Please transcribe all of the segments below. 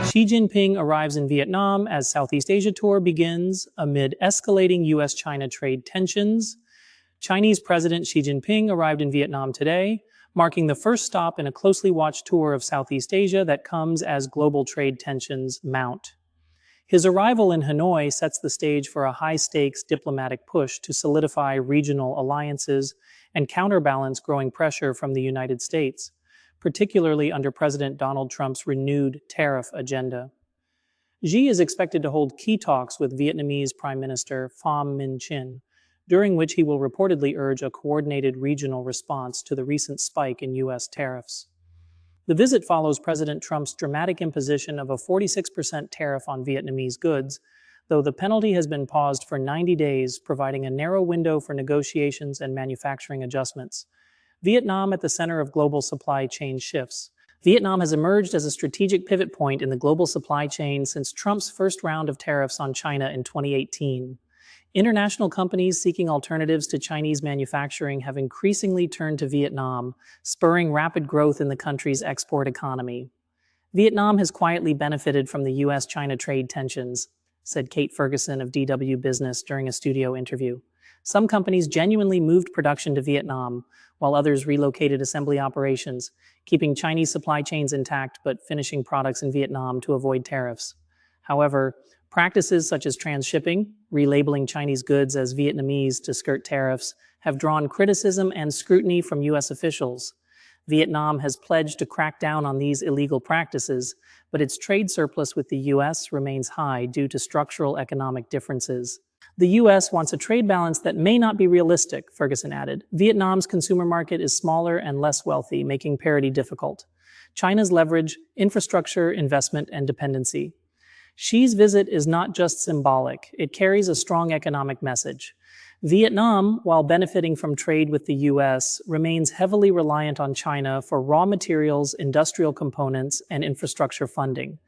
Xi Jinping arrives in Vietnam as Southeast Asia tour begins amid escalating U.S.-China trade tensions. Chinese President Xi Jinping arrived in Vietnam today, marking the first stop in a closely watched tour of Southeast Asia that comes as global trade tensions mount. His arrival in Hanoi sets the stage for a high-stakes diplomatic push to solidify regional alliances and counterbalance growing pressure from the United States, particularly under President Donald Trump's renewed tariff agenda. Xi is expected to hold key talks with Vietnamese Prime Minister Pham Minh, during which he will reportedly urge a coordinated regional response to the recent spike in U.S. tariffs. The visit follows President Trump's dramatic imposition of a 46% tariff on Vietnamese goods, though the penalty has been paused for 90 days, providing a narrow window for negotiations and manufacturing adjustments. Vietnam at the center of global supply chain shifts. Vietnam has emerged as a strategic pivot point in the global supply chain since Trump's first round of tariffs on China in 2018. International companies seeking alternatives to Chinese manufacturing have increasingly turned to Vietnam, spurring rapid growth in the country's export economy. Vietnam has quietly benefited from the U.S.-China trade tensions, said Kate Ferguson of DW Business during a studio interview. Some companies genuinely moved production to Vietnam, while others relocated assembly operations, keeping Chinese supply chains intact but finishing products in Vietnam to avoid tariffs. However, practices such as transshipping, relabeling Chinese goods as Vietnamese to skirt tariffs, have drawn criticism and scrutiny from U.S. officials. Vietnam has pledged to crack down on these illegal practices, but its trade surplus with the U.S. remains high due to structural economic differences. The U.S. wants a trade balance that may not be realistic, Ferguson added. Vietnam's consumer market is smaller and less wealthy, making parity difficult. China's leverage, infrastructure, investment, and dependency. Xi's visit is not just symbolic, it carries a strong economic message. Vietnam, while benefiting from trade with the U.S., remains heavily reliant on China for raw materials, industrial components, and infrastructure funding.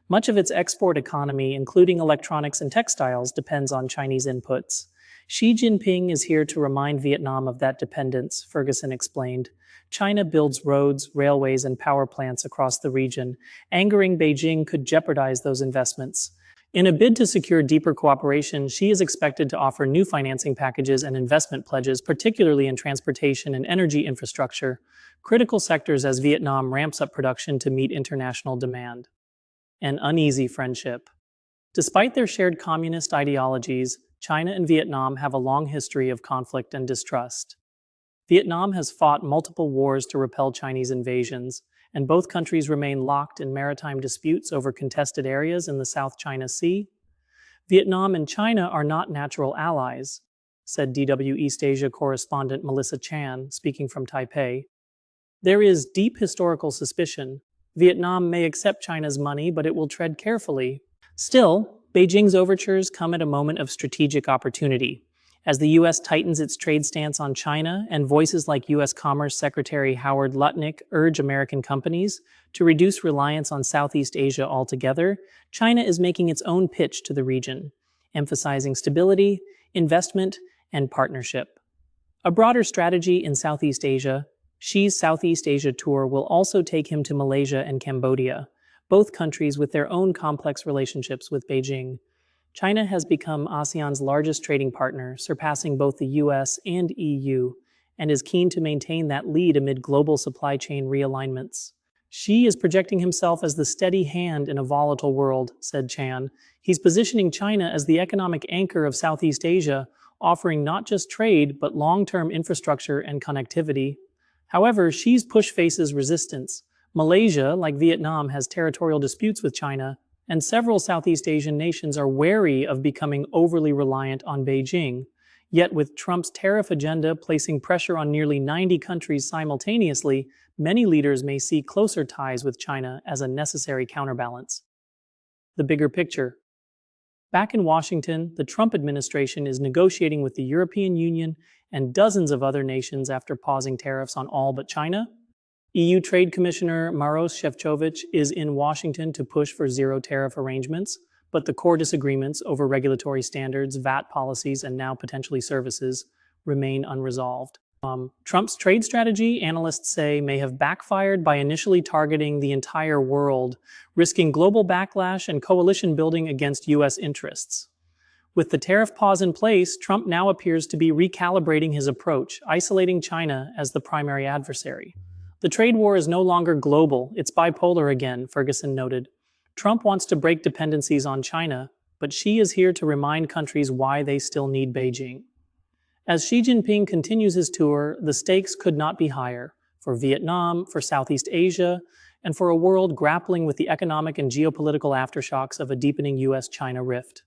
Much of its export economy, including electronics and textiles, depends on Chinese inputs. Xi Jinping is here to remind Vietnam of that dependence, Ferguson explained. China builds roads, railways, and power plants across the region. Angering Beijing could jeopardize those investments. In a bid to secure deeper cooperation, Xi is expected to offer new financing packages and investment pledges, particularly in transportation and energy infrastructure, critical sectors as Vietnam ramps up production to meet international demand. An uneasy friendship. Despite their shared communist ideologies, China and Vietnam have a long history of conflict and distrust. Vietnam has fought multiple wars to repel Chinese invasions, and both countries remain locked in maritime disputes over contested areas in the South China Sea. Vietnam and China are not natural allies, said DW East Asia correspondent Melissa Chan, speaking from Taipei. There is deep historical suspicion. Vietnam may accept China's money, but it will tread carefully. Still, Beijing's overtures come at a moment of strategic opportunity. As the U.S. tightens its trade stance on China and voices like U.S. Commerce Secretary Howard Lutnick urge American companies to reduce reliance on Southeast Asia altogether, China is making its own pitch to the region, emphasizing stability, investment, and partnership. A broader strategy in Southeast Asia, Xi's Southeast Asia tour will also take him to Malaysia and Cambodia, both countries with their own complex relationships with Beijing. China has become ASEAN's largest trading partner, surpassing both the US and EU, and is keen to maintain that lead amid global supply chain realignments. Xi is projecting himself as the steady hand in a volatile world, said Chan. He's positioning China as the economic anchor of Southeast Asia, offering not just trade, but long-term infrastructure and connectivity. However, Xi's push faces resistance. Malaysia, like Vietnam, has territorial disputes with China, and several Southeast Asian nations are wary of becoming overly reliant on Beijing. Yet with Trump's tariff agenda placing pressure on nearly 90 countries simultaneously, many leaders may see closer ties with China as a necessary counterbalance. The bigger picture. Back in Washington, the Trump administration is negotiating with the European Union and dozens of other nations after pausing tariffs on all but China. EU Trade Commissioner Maros Šefčovič is in Washington to push for zero tariff arrangements, but the core disagreements over regulatory standards, VAT policies, and now potentially services remain unresolved. Trump's trade strategy, analysts say, may have backfired by initially targeting the entire world, risking global backlash and coalition building against U.S. interests. With the tariff pause in place, Trump now appears to be recalibrating his approach, isolating China as the primary adversary. The trade war is no longer global, it's bipolar again, Ferguson noted. Trump wants to break dependencies on China, but Xi is here to remind countries why they still need Beijing. As Xi Jinping continues his tour, the stakes could not be higher for Vietnam, for Southeast Asia, and for a world grappling with the economic and geopolitical aftershocks of a deepening U.S.-China rift.